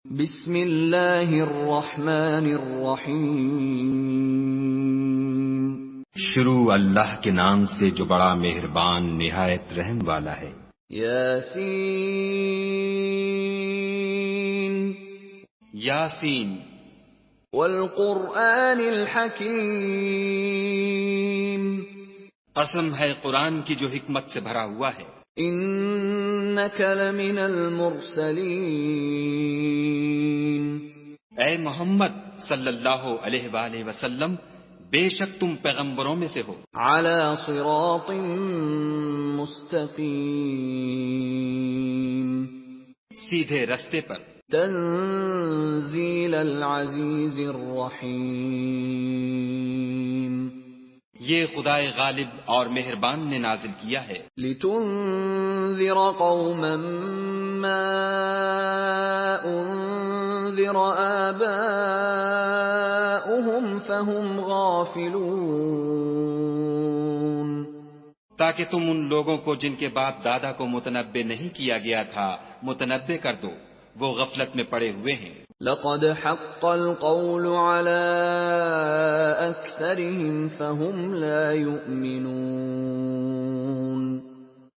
بسم اللہ الرحمن الرحیم۔ شروع اللہ کے نام سے جو بڑا مہربان نہایت رحم والا ہے۔ یاسین یاسین والقرآن الحکیم، قسم ہے قرآن کی جو حکمت سے بھرا ہوا ہے۔ انک لمن المرسلین، اے محمد صلی اللہ علیہ وآلہ وسلم، بے شک تم پیغمبروں میں سے ہو، علی صراط مستقیم، سیدھے رستے پر۔ تنزیل العزیز الرحیم، یہ خدائے غالب اور مہربان نے نازل کیا ہے۔ لتنذر قوما ما انذر آباؤهم فهم غافلون، تاکہ تم ان لوگوں کو جن کے باپ دادا کو متنبع نہیں کیا گیا تھا متنبع کر دو، وہ غفلت میں پڑے ہوئے ہیں۔ لقد حق القول على أكثرهم فهم لا يؤمنون،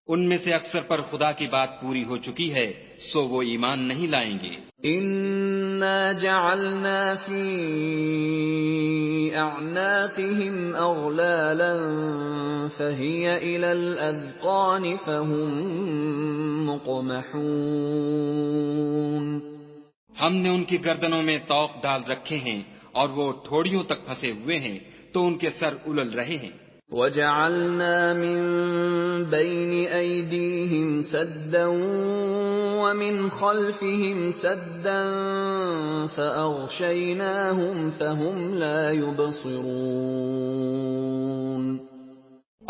ان میں سے اکثر پر خدا کی بات پوری ہو چکی ہے، سو وہ ایمان نہیں لائیں گے۔ إنا جعلنا في أعناقهم أغلالا فهي إلى الأذقان فهم مقمحون، ہم نے ان کی گردنوں میں طوق ڈال رکھے ہیں اور وہ ٹھوڑیوں تک پھنسے ہوئے ہیں تو ان کے سر الل رہے ہیں۔ وَجَعَلْنَا مِن بَيْنِ أَيْدِيهِمْ سَدًّا وَمِنْ خَلْفِهِمْ سَدًّا فَأَغْشَيْنَاهُمْ فَهُمْ لَا يُبْصِرُونَ،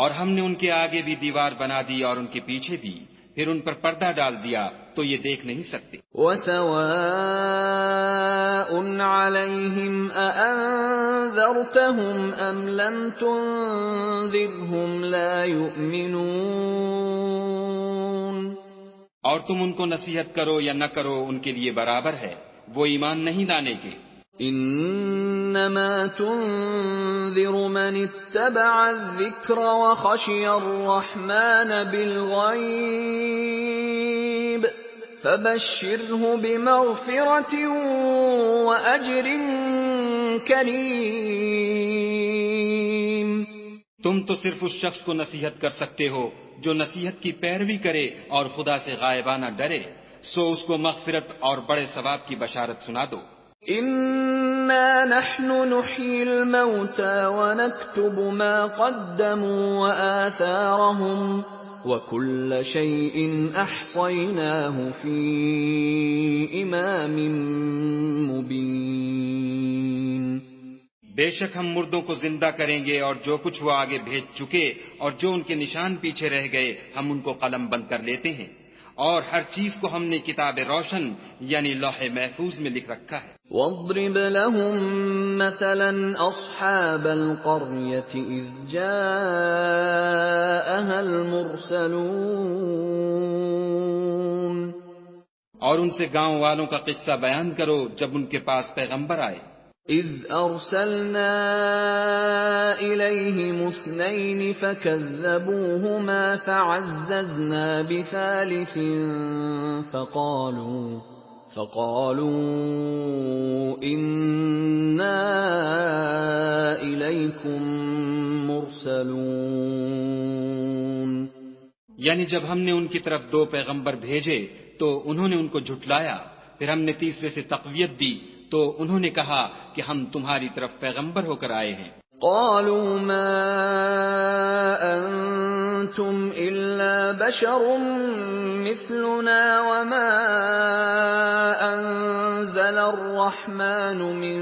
اور ہم نے ان کے آگے بھی دیوار بنا دی اور ان کے پیچھے بھی، پھر ان پر پردہ ڈال دیا تو یہ دیکھ نہیں سکتے۔ وَسَوَاءٌ عَلَيْهِمْ أَأَنذَرْتَهُمْ أَمْ لَمْ تُنذِرْهُمْ لَا يُؤْمِنُونَ، اور تم ان کو نصیحت کرو یا نہ کرو ان کے لیے برابر ہے، وہ ایمان نہیں لانے کے۔ انما تنذر من اتبع الذکر وخشی الرحمن بالغیب فبشرہ بمغفرۃ واجر کریم۔ تم تو صرف اس شخص کو نصیحت کر سکتے ہو جو نصیحت کی پیروی کرے اور خدا سے غائبانہ ڈرے، سو اس کو مغفرت اور بڑے ثواب کی بشارت سنا دو۔ انا نحن نحيي الموتى ونكتب ما قدموا وآثارهم وكل شيء احصيناه في امام مبين۔ بے شک ہم مردوں کو زندہ کریں گے اور جو کچھ وہ آگے بھیج چکے اور جو ان کے نشان پیچھے رہ گئے ہم ان کو قلم بند کر لیتے ہیں، اور ہر چیز کو ہم نے کتاب روشن یعنی لوح محفوظ میں لکھ رکھا ہے۔ واضرب لهم مثلا اصحاب القرية اذ جاءها المرسلون، اور ان سے گاؤں والوں کا قصہ بیان کرو جب ان کے پاس پیغمبر آئے۔ اذ ارسلنا الیہم اثنین فکذبوہما فعززنا بثالث فقالوا انا الیکم مرسلون، یعنی جب ہم نے ان کی طرف 2 پیغمبر بھیجے تو انہوں نے ان کو جھٹلایا، پھر ہم نے تیسرے سے تقویت دی تو انہوں نے کہا کہ ہم تمہاری طرف پیغمبر ہو کر آئے ہیں۔ قالوا ما انتم الا بشر مثلنا وما انزل الرحمن من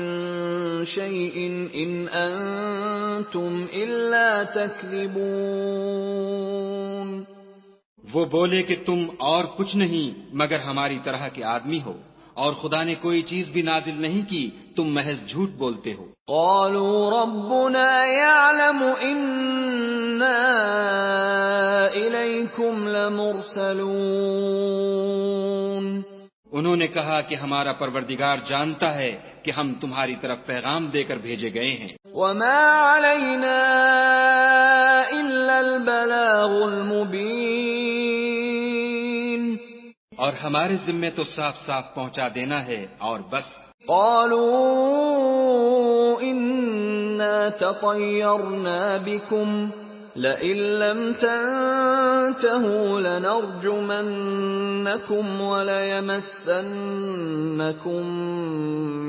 شيء ان انتم الا تكذبون، وہ بولے کہ تم اور کچھ نہیں مگر ہماری طرح کے آدمی ہو، اور خدا نے کوئی چیز بھی نازل نہیں کی، تم محض جھوٹ بولتے ہو۔ قالوا ربنا يعلم إنا إليكم لمرسلون، انہوں نے کہا کہ ہمارا پروردگار جانتا ہے کہ ہم تمہاری طرف پیغام دے کر بھیجے گئے ہیں، وما علينا إلا البلاغ المبين. اور ہمارے ذمے تو صاف صاف پہنچا دینا ہے اور بس. قالوا إنا تطيرنا بكم لئن لم تنتهوا لنرجمنكم وليمسنكم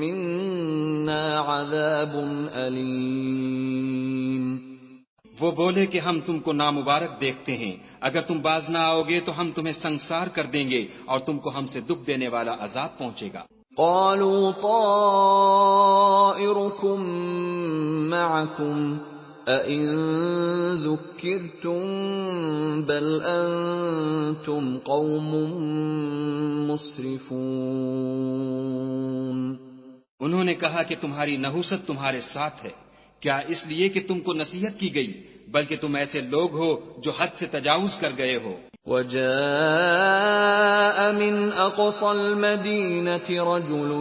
منا عذاب أليم. وہ بولے کہ ہم تم کو نامبارک دیکھتے ہیں، اگر تم باز نہ آؤ گے تو ہم تمہیں سنسار کر دیں گے اور تم کو ہم سے دکھ دینے والا عذاب پہنچے گا. قالوا طائركم معكم أئن ذكرتم بل أنتم قوم مسرفون. انہوں نے کہا کہ تمہاری نحوست تمہارے ساتھ ہے، کیا اس لیے کہ تم کو نصیحت کی گئی، بلکہ تم ایسے لوگ ہو جو حد سے تجاوز کر گئے ہو. وجاء من أقصى المدينة رجل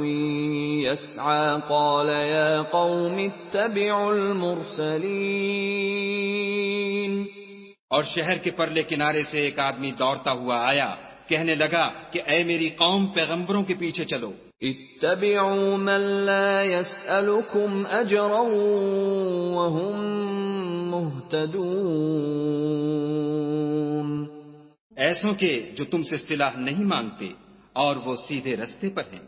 يسعى قال يا قوم اتبعوا المرسلين. اور شہر کے پرلے کنارے سے ایک آدمی دوڑتا ہوا آیا، کہنے لگا کہ اے میری قوم، پیغمبروں کے پیچھے چلو. اتبعوا من لا يسألكم أجرا وهم مهتدون. ایسوں کے جو تم سے صلاح نہیں مانگتے اور وہ سیدھے رستے پر ہیں.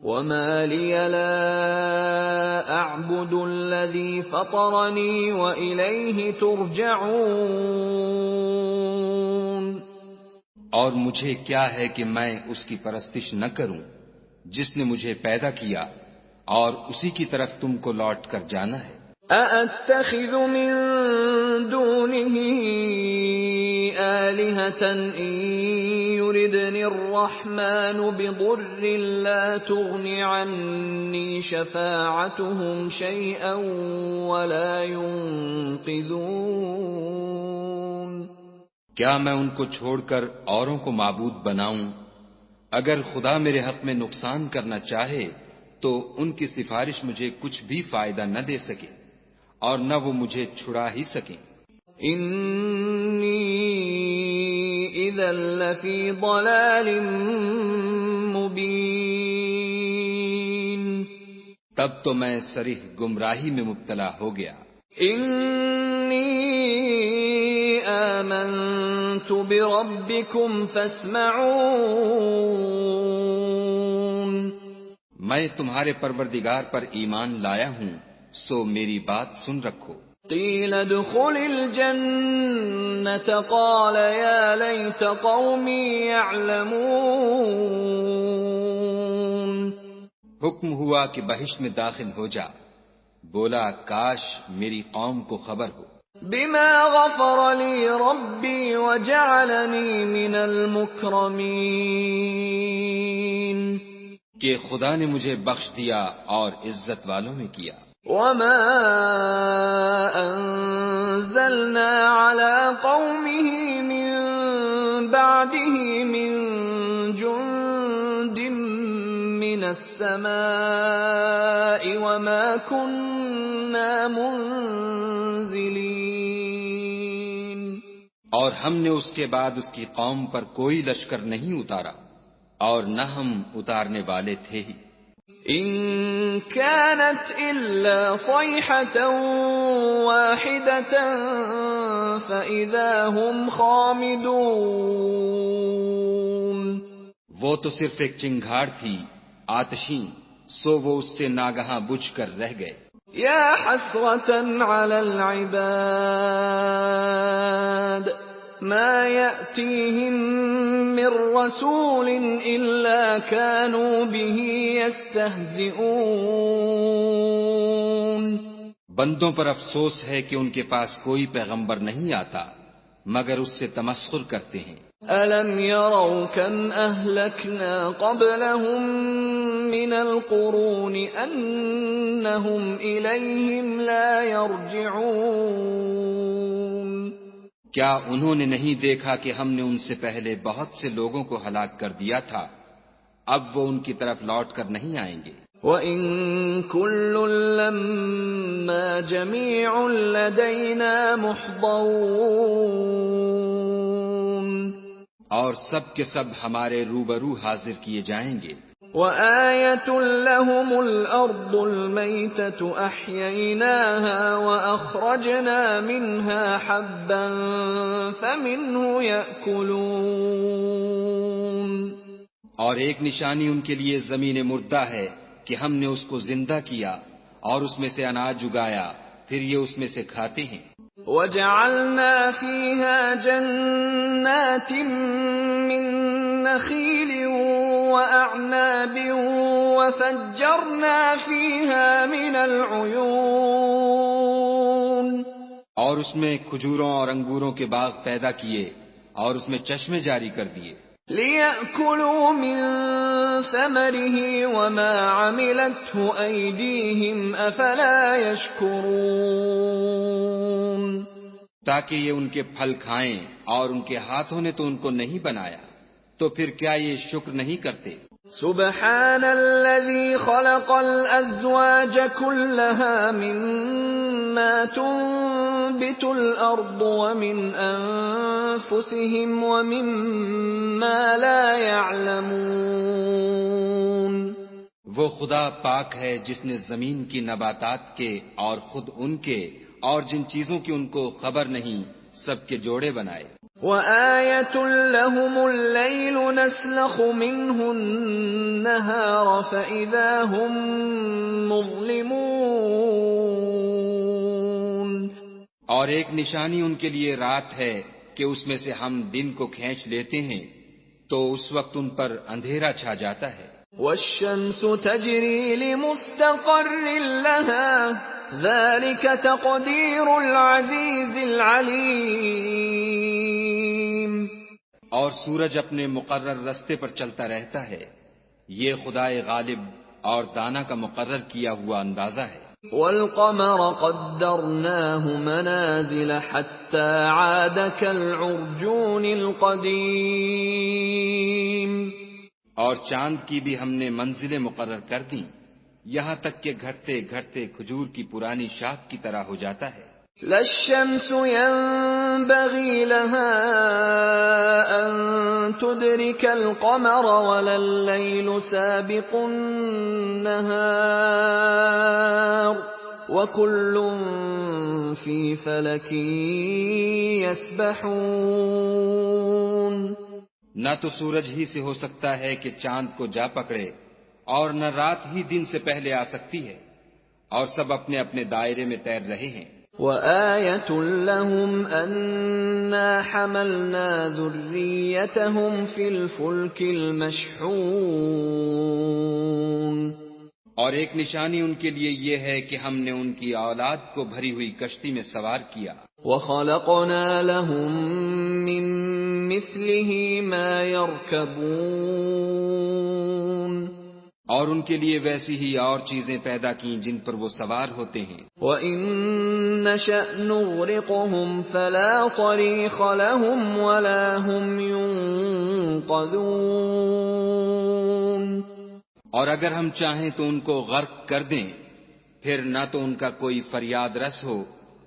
وما لي لا أعبد الذي فطرني وإليه ترجعون. اور مجھے کیا ہے کہ میں اس کی پرستش نہ کروں جس نے مجھے پیدا کیا، اور اسی کی طرف تم کو لوٹ کر جانا ہے. أأتخذ من دونه آلهة إن يردني الرحمن بضر لا تغن عني شفاعتهم شيئا ولا ينقذون. کیا میں ان کو چھوڑ کر اوروں کو معبود بناؤں؟ اگر خدا میرے حق میں نقصان کرنا چاہے تو ان کی سفارش مجھے کچھ بھی فائدہ نہ دے سکے اور نہ وہ مجھے چھڑا ہی سکیں. انی اذا لفی ضلال مبین. تب تو میں صریح گمراہی میں مبتلا ہو گیا. انی آمنت بربکم فاسمعون. میں تمہارے پروردگار پر ایمان لایا ہوں، سو میری بات سن رکھو. قیل ادخل الجنة قال یا لیت قومی یعلمون. حکم ہوا کہ بہشت میں داخل ہو جا، بولا کاش میری قوم کو خبر ہو. بما غفر لی ربی وجعلنی من المکرمین. کہ خدا نے مجھے بخش دیا اور عزت والوں میں کیا. وما انزلنا على قومه من بعده من جند من السماء وما كنا منزلين. اور ہم نے اس کے بعد اس کی قوم پر کوئی لشکر نہیں اتارا اور نہ ہم اتارنے والے تھے ہی. ان كانت الا صيحة واحدة فاذا هم خامدون. وہ تو صرف ایک چنگھاڑ تھی آتشیں، سو وہ اس سے ناگہاں بجھ کر رہ گئے. یا حسرة على العباد ما يأتيهم من رسول إلا كانوا به يستهزئون. بندوں پر افسوس ہے کہ ان کے پاس کوئی پیغمبر نہیں آتا مگر اس سے تمسخر کرتے ہیں. أَلَمْ يَرَوْا كَمْ أَهْلَكْنَا قَبْلَهُمْ مِنَ الْقُرُونِ أَنَّهُمْ إِلَيْهِمْ لَا يَرْجِعُونَ. کیا انہوں نے نہیں دیکھا کہ ہم نے ان سے پہلے بہت سے لوگوں کو ہلاک کر دیا تھا اب وہ ان کی طرف لوٹ کر نہیں آئیں گے۔ وَإِن كُلٌّ لَّمَّا جَمِيعٌ لَّدَيْنَا مُحْضَرُونَ، اور سب کے سب ہمارے روبرو حاضر کیے جائیں گے۔ وَآيَةٌ لَّهُمُ الْأَرْضُ الْمَيْتَةُ أَحْيَيْنَاهَا وَأَخْرَجْنَا مِنْهَا حَبًّا فَمِنْهُ يَأْكُلُونَ، اور ایک نشانی ان کے لیے زمین مردہ ہے کہ ہم نے اس کو زندہ کیا اور اس میں سے اناج اگایا، پھر یہ اس میں سے کھاتے ہیں۔ وَجَعَلْنَا فِيهَا جَنَّاتٍ مِّن نَّخِيلٍ وَأَعْنَابٍ وَفَجَّرْنَا فِيهَا مِنَ الْعُيُونِ، اور اس میں کھجوروں اور انگوروں کے باغ پیدا کیے اور اس میں چشمے جاری کر دیے، لِيَأْكُلُوا مِن ثَمَرِهِ وَمَا عَمِلَتْهُ أَيْدِيهِمْ أَفَلَا يَشْكُرُونَ، تاکہ یہ ان کے پھل کھائیں، اور ان کے ہاتھوں نے تو ان کو نہیں بنایا، تو پھر کیا یہ شکر نہیں کرتے؟ سبحان الذي خلق الأزواج كلها مما تنبت الأرض ومن أنفسهم ومما لا يعلمون، وہ خدا پاک ہے جس نے زمین کی نباتات کے اور خود ان کے اور جن چیزوں کی ان کو خبر نہیں سب کے جوڑے بنائے۔ وَآيَةٌ لَّهُمُ اللَّيْلُ نَسْلَخُ مِنْهُ النَّهَارَ فَإِذَا هُمْ مُظْلِمُونَ، اور ایک نشانی ان کے لیے رات ہے کہ اس میں سے ہم دن کو کھینچ لیتے ہیں تو اس وقت ان پر اندھیرا چھا جاتا ہے۔ وَالشَّمْسُ تَجْرِي لِمُسْتَقَرٍّ لَّهَا ذَلِكَ تَقْدِيرُ الْعَزِيزِ الْعَلِيمِ، اور سورج اپنے مقرر رستے پر چلتا رہتا ہے، یہ خدائے غالب اور دانا کا مقرر کیا ہوا اندازہ ہے۔ وَالْقَمَرَ قَدَّرْنَاهُ مَنَازِلَ حَتَّى عَادَ كَالْعُرْجُونِ الْقَدِيمِ، اور چاند کی بھی ہم نے منزلیں مقرر کر دیں، یہاں تک کہ گھٹتے گھٹتے کھجور کی پرانی شاخ کی طرح ہو جاتا ہے۔ لا الشمس ينبغي لها أن تدرك القمر ولا الليل سابق النهار وكل في فلك يسبحون، نہ تو سورج ہی سے ہو سکتا ہے کہ چاند کو جا پکڑے، اور نہ رات ہی دن سے پہلے آ سکتی ہے، اور سب اپنے اپنے دائرے میں تیر رہے ہیں۔ وَآيَةٌ لَّهُمْ أَنَّا حَمَلْنَا ذُرِّيَّتَهُمْ فِي الْفُلْكِ الْمَشْحُونِ، اور ایک نشانی ان کے لیے یہ ہے کہ ہم نے ان کی اولاد کو بھری ہوئی کشتی میں سوار کیا۔ وَخَلَقْنَا لَهُم مِّن مِّثْلِهِ مَا يَرْكَبُونَ، اور ان کے لیے ویسی ہی اور چیزیں پیدا کیں جن پر وہ سوار ہوتے ہیں۔ وَإِن نَّشَأْ نُغْرِقْهُمْ فَلَا صَرِيخَ لَهُمْ وَلَا هُمْ يُنقَذُونَ، اور اگر ہم چاہیں تو ان کو غرق کر دیں، پھر نہ تو ان کا کوئی فریاد رس ہو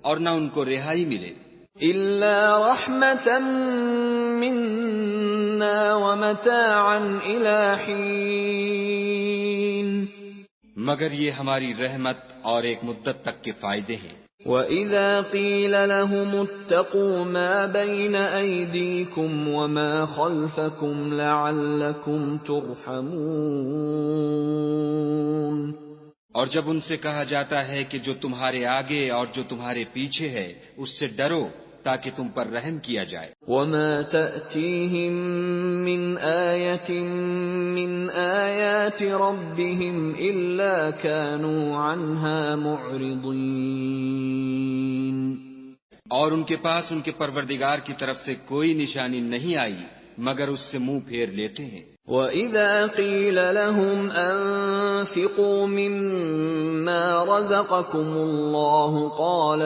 اور نہ ان کو رہائی ملے۔ إِلَّا رَحْمَةً مِّنَّا وَمَتَاعًا إِلَىٰ حِينٍ، مگر یہ ہماری رحمت اور ایک مدت تک کے فائدے ہیں۔ وَإِذَا قِيلَ لَهُمُ اتَّقُوا مَا بَيْنَ أَيْدِيكُمْ وَمَا خَلْفَكُمْ لَعَلَّكُمْ تُرْحَمُونَ، اور جب ان سے کہا جاتا ہے کہ جو تمہارے آگے اور جو تمہارے پیچھے ہے اس سے ڈرو تاکہ تم پر رحم کیا جائے۔ وَمَا تَأْتِيهِم مِّنْ آيَةٍ مِّنْ آيَاتِ رَبِّهِمْ إِلَّا كَانُوا عَنْهَا مُعْرِضِينَ، اور ان کے پاس ان کے پروردگار کی طرف سے کوئی نشانی نہیں آئی مگر اس سے منہ پھیر لیتے ہیں۔ وَإِذَا قِيلَ لَهُمْ أَنفِقُوا مِمَّا رَزَقَكُمُ اللَّهُ قَالَ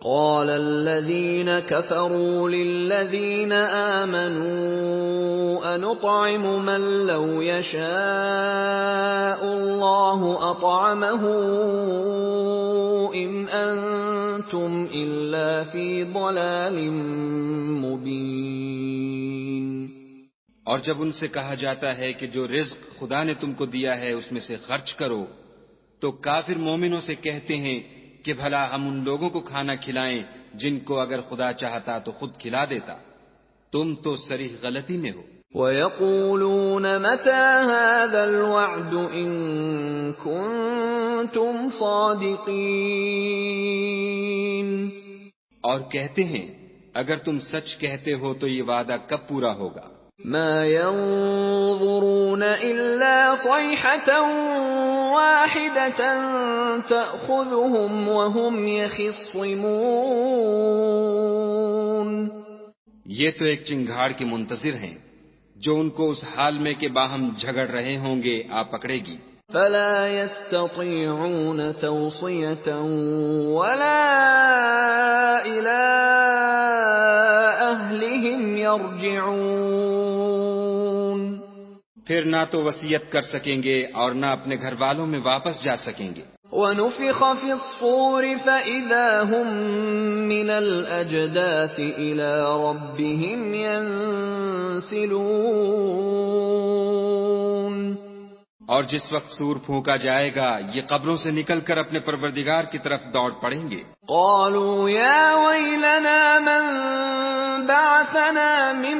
قال الذين كفروا للذين آمنوا أنطعم من لو يشاء الله أطعمه إن أنتم إلا في ضلال مبين. اور جب ان سے کہا جاتا ہے کہ جو رزق خدا نے تم کو دیا ہے اس میں سے خرچ کرو، تو کافر مومنوں سے کہتے ہیں کہ بھلا ہم ان لوگوں کو کھانا کھلائیں جن کو اگر خدا چاہتا تو خود کھلا دیتا. تم تو صریح غلطی میں ہو. وَيَقُولُونَ مَتَى هَذَا الْوَعْدُ إِن كُنتُمْ صَادِقِينَ. اور کہتے ہیں اگر تم سچ کہتے ہو تو یہ وعدہ کب پورا ہوگا؟ ما ينظرون إلا صيحة واحدة تأخذهم وهم يخصمون. یہ تو ایک چنگھاڑ کے منتظر ہیں جو ان کو اس حال میں کہ باہم جھگڑ رہے ہوں گے آ پکڑے گی. فلا يستطيعون توصية ولا إلى أهلهم يرجعون. پھر نہ تو وصیت کر سکیں گے اور نہ اپنے گھر والوں میں واپس جا سکیں گے. وَنُفِخَ فِي الصُّورِ فَإِذَا هُم مِّنَ الْأَجْدَاثِ إِلَى رَبِّهِمْ يَنسِلُونَ. اور جس وقت سور پھونکا جائے گا یہ قبروں سے نکل کر اپنے پروردگار کی طرف دوڑ پڑیں گے. قالوا يا ويلنا من بعثنا من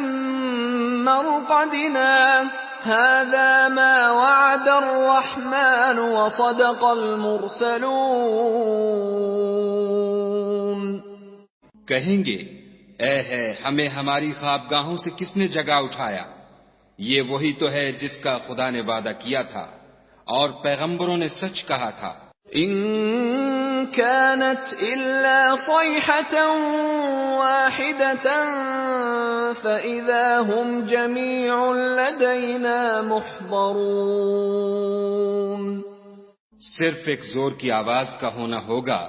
مرقدنا هذا ما وعد الرحمن وصدق المرسلون. کہیں گے اے ہے ہمیں ہماری خوابگاہوں سے کس نے جگا اٹھایا؟ یہ وہی تو ہے جس کا خدا نے وعدہ کیا تھا اور پیغمبروں نے سچ کہا تھا. ان كانت الا صيحة واحدة فاذا هم جميع لدينا محضرون. صرف ایک زور کی آواز کا ہونا ہوگا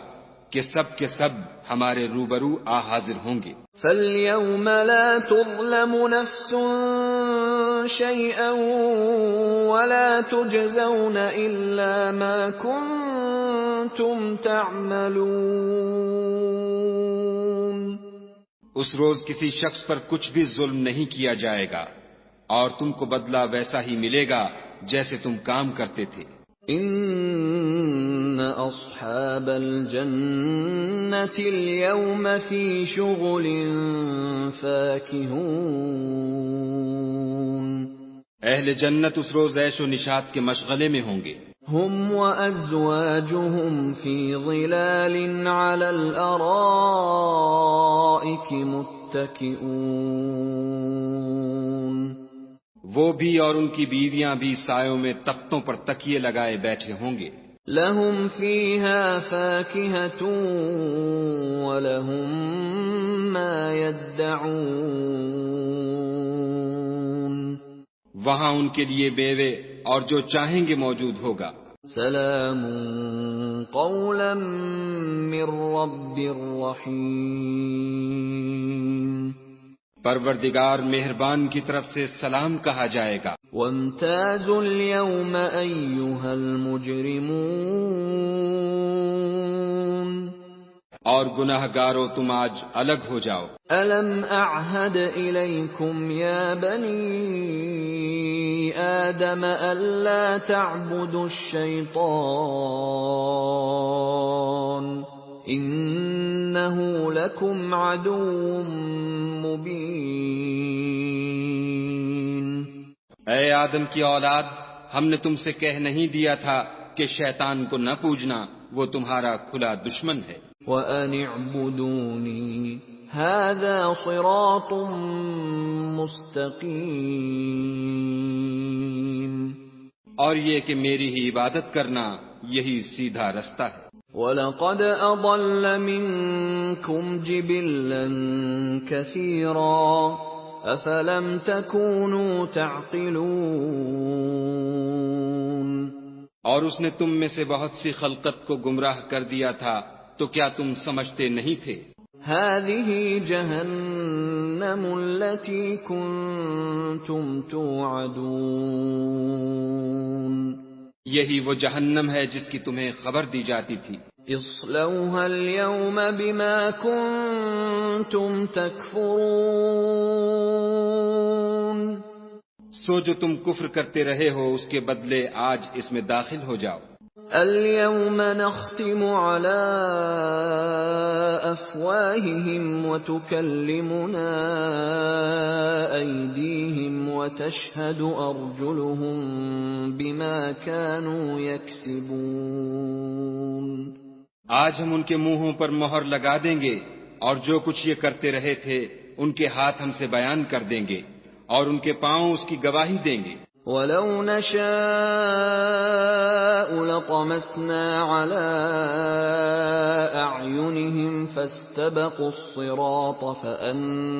کہ سب کے سب ہمارے روبرو آ حاضر ہوں گے. فَالْيَوْمَ لَا تُظْلَمُ نَفْسٌ شَيْئًا وَلَا تُجْزَوْنَ إِلَّا مَا كُنتُمْ تَعْمَلُونَ. اس روز کسی شخص پر کچھ بھی ظلم نہیں کیا جائے گا اور تم کو بدلہ ویسا ہی ملے گا جیسے تم کام کرتے تھے. ان اصحاب الجنة اليوم في شغل فاكهون. اہل جنت اس روز عیش و نشاط کے مشغلے میں ہوں گے. هم وازواجهم في ظلال على الارائك متكئون. وہ بھی اور ان کی بیویاں بھی سایوں میں تختوں پر تکیے لگائے بیٹھے ہوں گے. لهم فيها فاكهة ولهم ما يدعون. وہاں ان کے لیے بیوے اور جو چاہیں گے موجود ہوگا. سلام قولا من رب رحیم. پروردگار مہربان کی طرف سے سلام کہا جائے گا. وامتازوا اليوم أيها المجرمون. اور گناہ گارو تم آج الگ ہو جاؤ. ألم أعهد إليكم يا بني آدم ألا تعبدوا الشيطان إنه لكم عدو مبين. اے آدم کی اولاد، ہم نے تم سے کہہ نہیں دیا تھا کہ شیطان کو نہ پوجنا، وہ تمہارا کھلا دشمن ہے. وَأَنِ اعْبُدُونِي هَذَا صِرَاطٌ مُسْتَقِيمٌ. اور یہ کہ میری ہی عبادت کرنا یہی سیدھا رستہ ہے. وَلَقَدْ أَضَلَّ مِنكُمْ جِبِلًّا كَثِيرًا أَفَلَمْ تَكُونُوا تَعْقِلُونَ. اور اس نے تم میں سے بہت سی خلقت کو گمراہ کر دیا تھا، تو کیا تم سمجھتے نہیں تھے؟ هذه جهنم التي كنتم توعدون یہی وہ جہنم ہے جس کی تمہیں خبر دی جاتی تھی. اصلوها اليوم بما كنتم تكفرون سو جو تم کفر کرتے رہے ہو اس کے بدلے آج اس میں داخل ہو جاؤ. اليوم نختم على افواههم وتكلمنا ايديهم وتشهد ارجلهم بما كانوا يكسبون آج ہم ان کے منہوں پر مہر لگا دیں گے اور جو کچھ یہ کرتے رہے تھے ان کے ہاتھ ہم سے بیان کر دیں گے اور ان کے پاؤں اس کی گواہی دیں گے. وَلَوْ نَشَاءُ لَطَمَسْنَا عَلَىٰ أَعْيُنِهِمْ فَاسْتَبَقُوا الصِّرَاطَ فَأَنَّىٰ